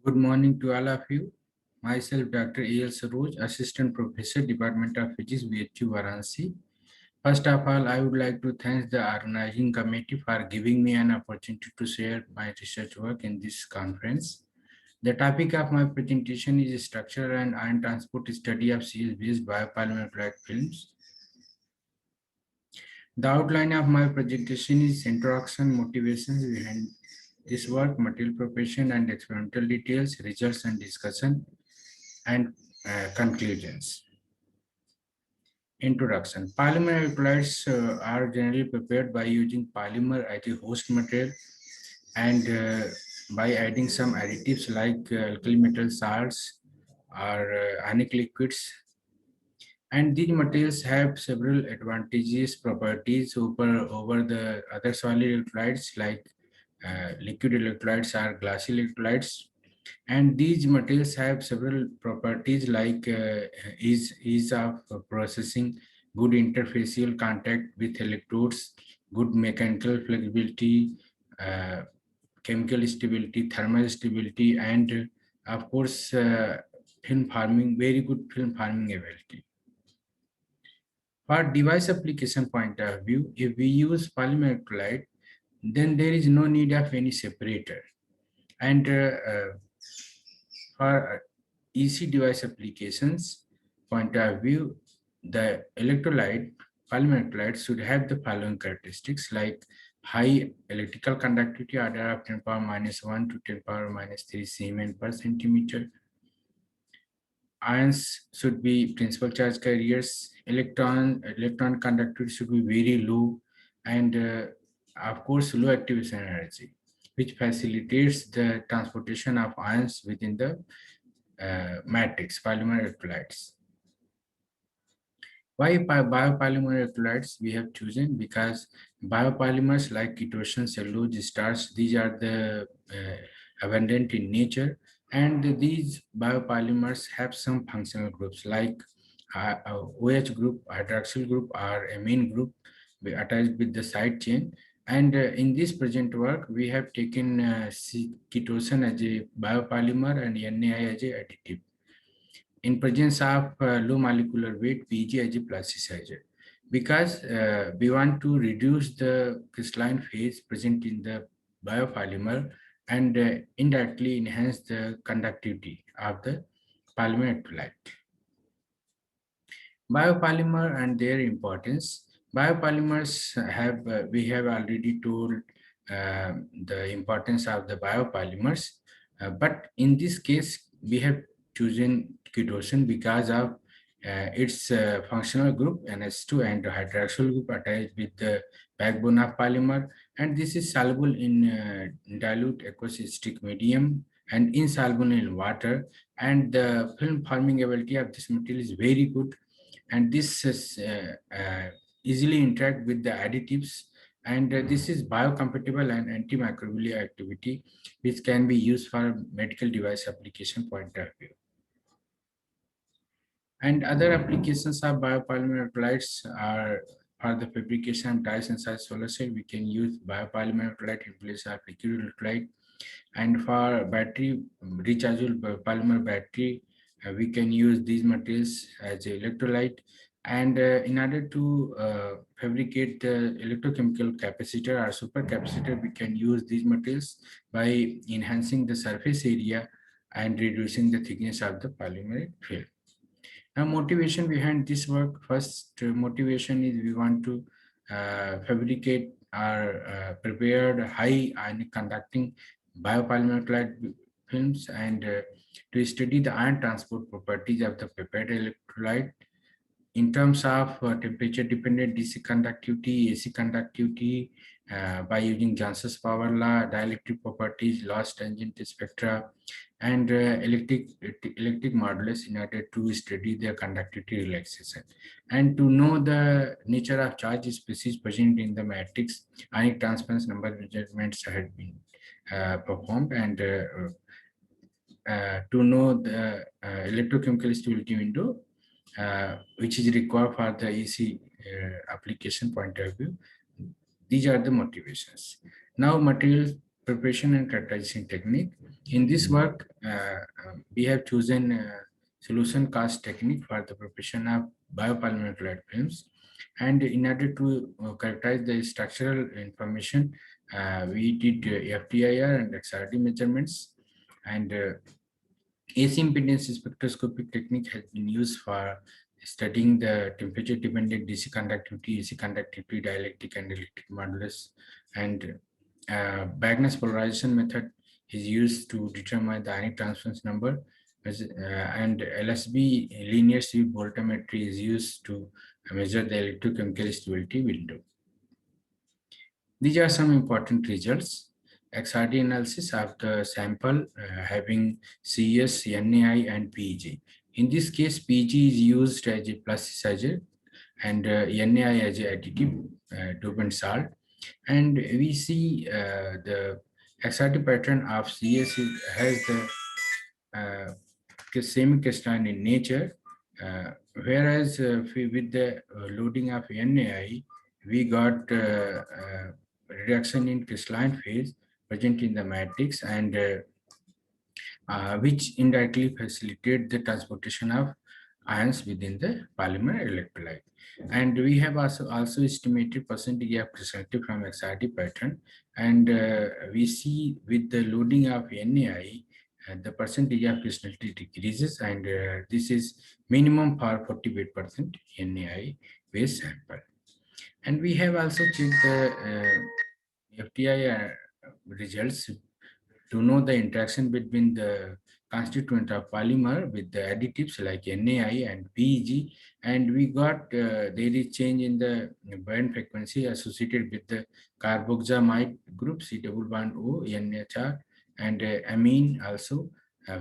Good morning to all of you. Myself, Dr. A.L. Saroj, Assistant Professor, Department of Physics, BHU Varanasi. First of all, I would like to thank the organizing committee for giving me an opportunity to share my research work in this conference. The topic of my presentation is structure and ion transport study of CS-based biopolymer flat films. The outline of my presentation is introduction, motivations behind this work, material preparation and experimental details, results and discussion, and conclusions. Introduction. Polymer electrolytes are generally prepared by using polymer as a host material and by adding some additives like alkali metal salts or ionic liquids. And these materials have several advantageous properties over the other solid electrolytes like liquid electrolytes or glassy electrolytes. And these materials have several properties like ease of processing, good interfacial contact with electrodes, good mechanical flexibility, uh, chemical stability, thermal stability, and of course, film forming, very good film forming ability. For device application point of view, if we use polymer electrolyte, then there is no need of any separator. And for EC device applications point of view, the electrolyte, polymer electrolyte should have the following characteristics like high electrical conductivity order of 10 power minus 1 to 10 power minus 3 Siemens per centimeter. Ions should be principal charge carriers. Electron conductivity should be very low, and of course low activation energy, which facilitates the transportation of ions within the matrix, polymer electrolytes. Why biopolymer electrolytes we have chosen? Because biopolymers like ketone, cellulose, starch, these are the abundant in nature, and these biopolymers have some functional groups like OH group, hydroxyl group, or amine group attached with the side chain. And in this present work, we have taken ketone as a biopolymer and NAI as a additive. In presence of low molecular weight, PG as a plasticizer, because we want to reduce the crystalline phase present in the biopolymer and indirectly enhance the conductivity of the polymer electrolyte. Biopolymer and their importance. Biopolymers have, we have already told the importance of the biopolymers, but in this case, we have chosen ketone because of its functional group NH2 and hydroxyl group attached with the backbone of polymer, and this is soluble in dilute aqueous medium and insoluble in water, and the film forming ability of this material is very good, and this is easily interact with the additives, and this is biocompatible and antimicrobial activity which can be used for medical device application point of view. And other applications of biopolymer electrolytes are for the fabrication of dye-sensitized solar cell. We can use biopolymer electrolyte in place of liquid electrolyte. And for battery, rechargeable polymer battery, we can use these materials as electrolyte. And in order to fabricate the electrochemical capacitor or supercapacitor, we can use these materials by enhancing the surface area and reducing the thickness of the polymeric film. Now, motivation behind this work, first motivation is we want to fabricate or prepared high ionic conducting biopolymer electrolyte films, and to study the ion transport properties of the prepared electrolyte in terms of temperature dependent DC conductivity, AC conductivity, by using Johnson's power law, dielectric properties, loss tangent spectra, and electric modulus in order to study their conductivity relaxation. And to know the nature of charge species present in the matrix, ionic transference number measurements have been performed, and to know the electrochemical stability window which is required for the EC application point of view. These are the motivations. Now, material preparation and characterization technique. In this work, we have chosen solution cast technique for the preparation of biopolymer clad films. And in order to characterize the structural information, we did FTIR and XRD measurements. And AC impedance spectroscopic technique has been used for studying the temperature-dependent DC conductivity, AC conductivity, dielectric and electric modulus. And Bagness polarization method is used to determine the ionic transference number, and LSB linear sieve voltammetry is used to measure the electrochemical stability window. These are some important results. XRD analysis of the sample having CS, NAI, and PEG. In this case, PEG is used as a plasticizer and NAI as a additive dopant salt. And we see the XRD pattern of CS has the semi-crystalline in nature, whereas with the loading of NAI, we got reduction in crystalline phase present in the matrix, and which indirectly facilitate the transportation of ions within the polymer electrolyte. And we have also estimated percentage of crystallinity from XRD pattern, and we see with the loading of NAI, the percentage of crystallinity decreases, and this is minimum for 48% NAI based sample. And we have also checked the FTI results to know the interaction between the constituent of polymer with the additives like NAI and PEG, and we got there is change in the band frequency associated with the carboxamide group C double bond O, NHR, and amine also,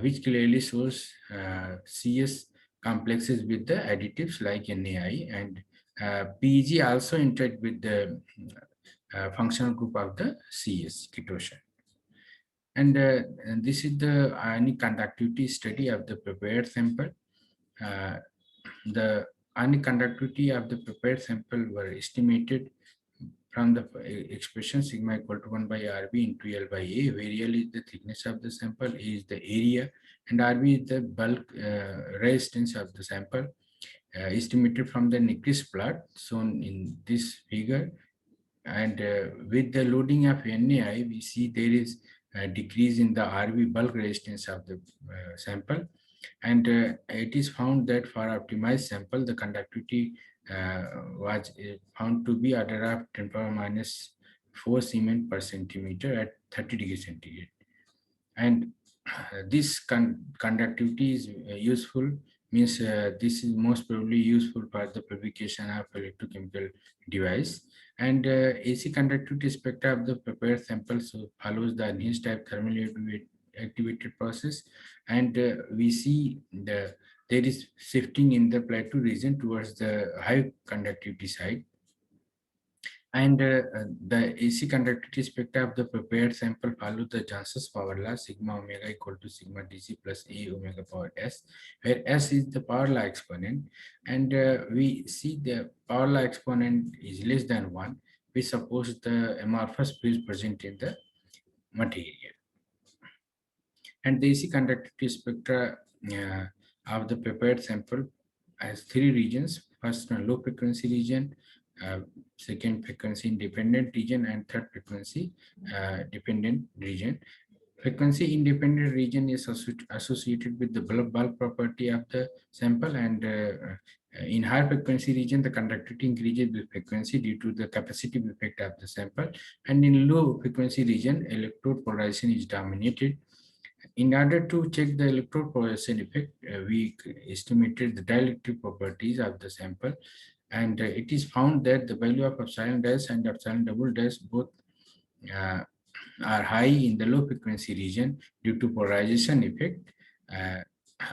which clearly shows CS complexes with the additives like NAI, and PEG also interact with the functional group of the CS ketone. And this is the ionic conductivity study of the prepared sample. The ionic conductivity of the prepared sample were estimated from the expression sigma equal to 1 by RB into L by A, where L is the thickness of the sample, A is the area, and RB is the bulk resistance of the sample, estimated from the Nyquist plot shown in this figure. And with the loading of NAI, we see there is a decrease in the RB bulk resistance of the sample. And it is found that for optimized sample, the conductivity was found to be order of 10 power minus 4 Siemens per centimeter at 30 degrees centigrade. And this conductivity is useful, means this is most probably useful for the fabrication of electrochemical device. And AC conductivity spectra of the prepared sample follows the unhinged type thermally activated process, and we see there is shifting in the plateau region towards the high conductivity side. And the AC conductivity spectra of the prepared sample follow the Johnson's power law, sigma omega equal to sigma dc plus A omega power S, where S is the power law exponent. And we see the power law exponent is less than 1. We suppose the amorphous field present in the material. And the AC conductivity spectra of the prepared sample has 3 regions. First, low frequency region, second frequency independent region, and third frequency dependent region. Frequency independent region is associated with the bulk property of the sample, and in high frequency region, the conductivity increases with frequency due to the capacitive effect of the sample, and in low frequency region, electrode polarization is dominated. In order to check the electrode polarization effect, we estimated the dielectric properties of the sample, and it is found that the value of epsilon dash and epsilon double dash both are high in the low frequency region due to polarization effect,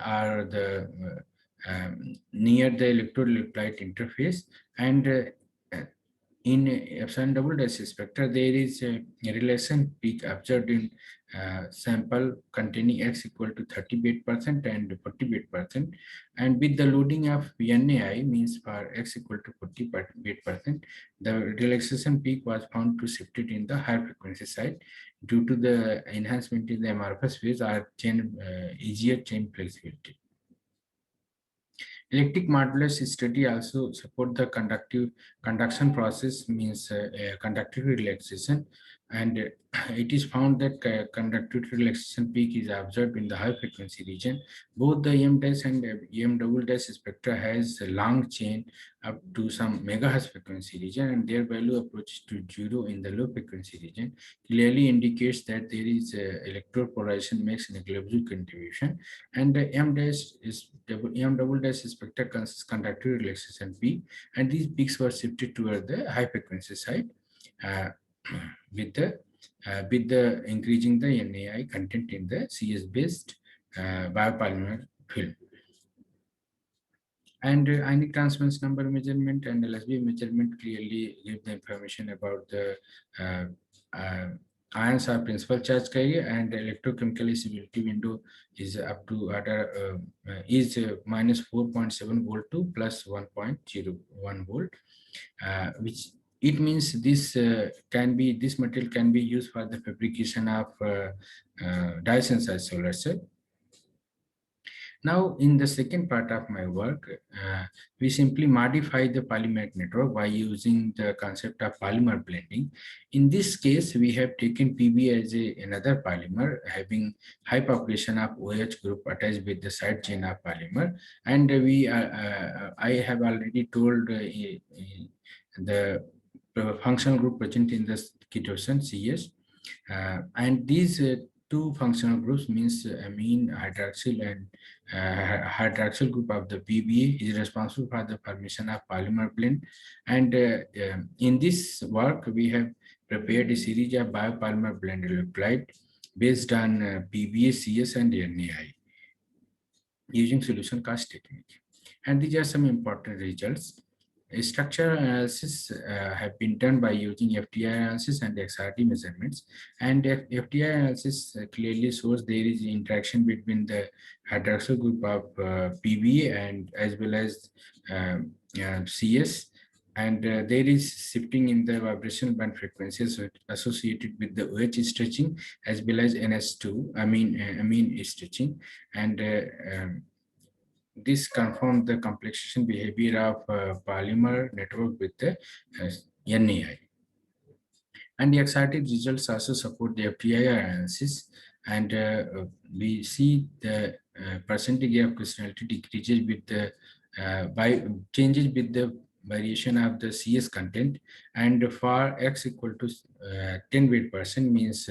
are the near the electrode electrolyte interface. And in epsilon double dash spectra, there is a relation peak observed in sample containing X equal to 38% and 48%. And with the loading of NAI, means for X equal to 48%, the relaxation peak was found to shifted in the higher frequency side. due to the enhancement in the amorphous phase are easier chain flexibility. Electric modulus study also support the conduction process, means conductive relaxation, and it is found that conductive relaxation peak is observed in the high frequency region. Both the EM dash and EM double dash spectra has a long chain up to some megahertz frequency region, and their value approaches to zero in the low frequency region clearly indicates that there is electrode polarization makes negligible contribution, and the M dash is M double dash spectra consists conductive relaxation peak, and these peaks were shifted toward the high frequency side uh, with the increasing the NAI content in the CS based biopolymer film. And ionic transference number measurement and LSB measurement clearly give the information about the uh, uh, ions are principal charge carrier, and the electrochemical stability window is up to is minus 4.7 volt to plus 1.01 volt, which it means this material can be used for the fabrication of dye-sensitized solar cell. Now, in the second part of my work, we simply modify the polymeric network by using the concept of polymer blending. In this case, we have taken PB as another polymer having high population of OH group attached with the side chain of polymer, and I have already told the functional group present in the ketone CS, and these two functional groups means amine hydroxyl and hydroxyl group of the PBA is responsible for the formation of polymer blend. And in this work, we have prepared a series of biopolymer blend electrolyte based on PBA, CS, and NAI using solution cast technique. And these are some important results. Structural analysis have been done by using FTI analysis and XRD measurements. And FTI analysis clearly shows there is interaction between the hydroxyl group of PBA and as well as CS. And there is shifting in the vibrational band frequencies associated with the OH stretching as well as NS2, amine stretching. And this confirmed the complexation behavior of polymer network with the NAI. And the excited results also support the FTI analysis, and we see the percentage of crystallinity decreases with the by changes with the variation of the CS content, and for X equal to 10 weight percent means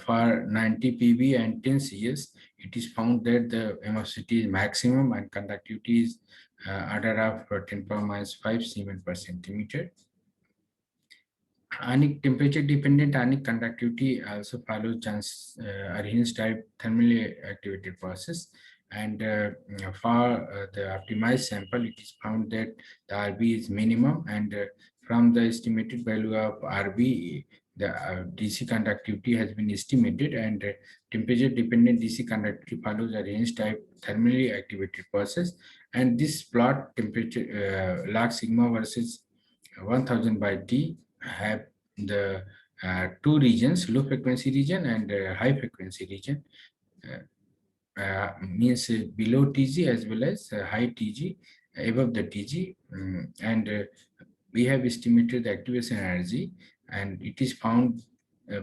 for 90 PB and 10 CS, it is found that the emissivity is maximum and conductivity is order of 10 power minus 5 Siemens per centimeter. Ionic temperature dependent ionic conductivity also follows Arrhenius type thermally activated process. And for the optimized sample, it is found that the RB is minimum, and from the estimated value of RB, the DC conductivity has been estimated, and temperature dependent DC conductivity follows Arrhenius type thermally activated process. And this plot temperature log sigma versus 1000 by T have the two regions, low frequency region and high frequency region, means below TG as well as high TG, above the TG, and we have estimated the activation energy, and it is found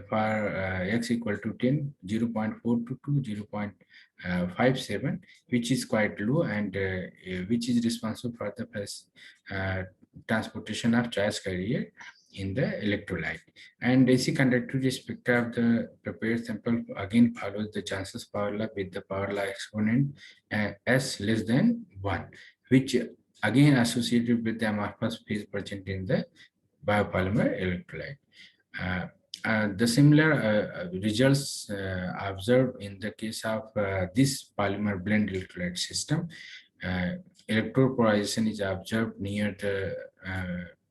for X equal to 10, 0.422, 0.57, which is quite low, and which is responsible for the transportation of charge carrier in the electrolyte. And AC conductivity spectra of the prepared sample again follows the chances power law with the power law exponent S less than 1, which again associated with the amorphous phase present in the biopolymer electrolyte. The similar results observed in the case of this polymer blend electrolyte system. Electrode polarization is observed near the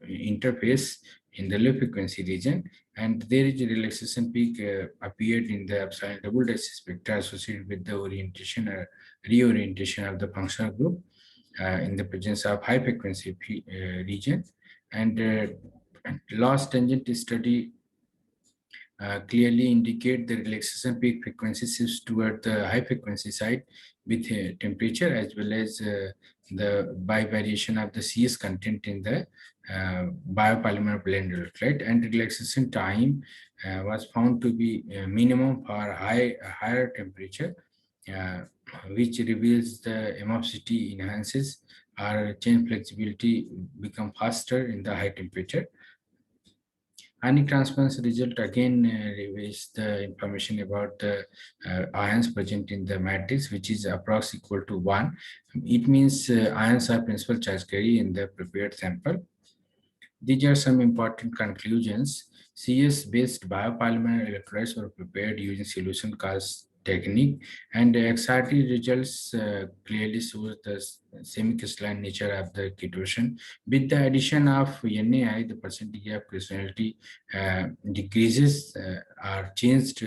interface in the low frequency region, and there is a relaxation peak appeared in the epsilon double dash spectra associated with the orientation or reorientation of the functional group in the presence of high frequency region. And loss tangent study clearly indicate the relaxation peak frequency shifts toward the high frequency side with temperature as well as the by variation of the CS content in the biopolymer blend electrolyte, and relaxation time was found to be minimum for higher temperature, uh, which reveals the emulsivity enhances or chain flexibility become faster in the high temperature. Ionic transference result again reveals the information about the ions present in the matrix, which is approx equal to 1. It means ions are principal charge carrier in the prepared sample. These are some important conclusions. CS-based biopolymer electrolytes were prepared using solution cast technique, and the XRT results clearly shows the semi-crystalline nature of the ketone. With the addition of NaI, the percentage of crystallinity decreases or changed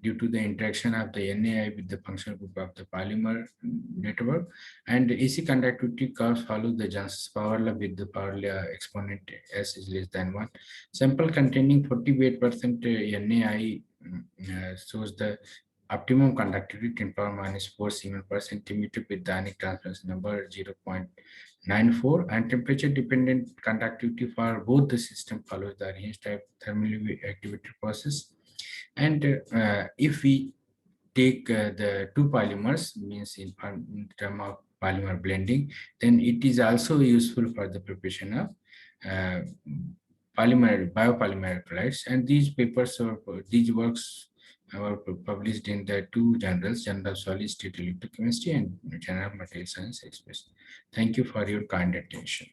due to the interaction of the NaI with the functional group of the polymer network, and AC conductivity curves follow the Johnson's power law with the power law exponent S is less than 1. Sample containing 48% NaI shows the optimum conductivity 10 power minus 4 Siemens per centimeter with the ionic transference number 0.94, and temperature dependent conductivity for both the system follows the Arrhenius type thermally activated process. And if we take the two polymers, means in term of polymer blending, then it is also useful for the preparation of uh, biopolymer electrolytes. And these papers or these works were published in the two journals, Journal of Solid State Electrochemistry and Journal of Material Science Express. Thank you for your kind attention.